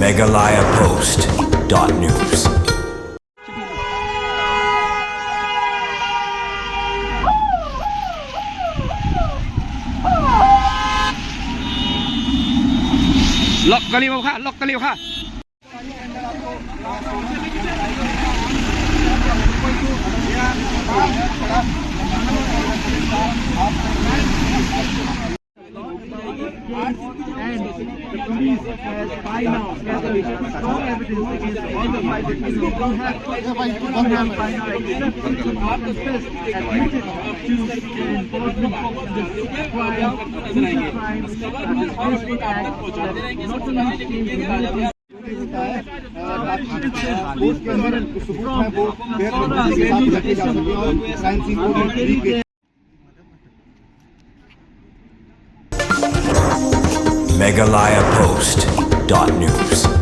Meghalaya Post.news. Lock kaliwa ka, lock kaliwa ka. And the police has by now gathered strong evidence against all the five victims. We have by now accepted and confessed, admitted to their involvement in this crime, brutal crime, and this horrific act that not only changed the reality. Post के अंदर सबूत है वो फिर के साथ रखे जा सकते हैं और क्राइम सीन को भी Meghalaya Post.news.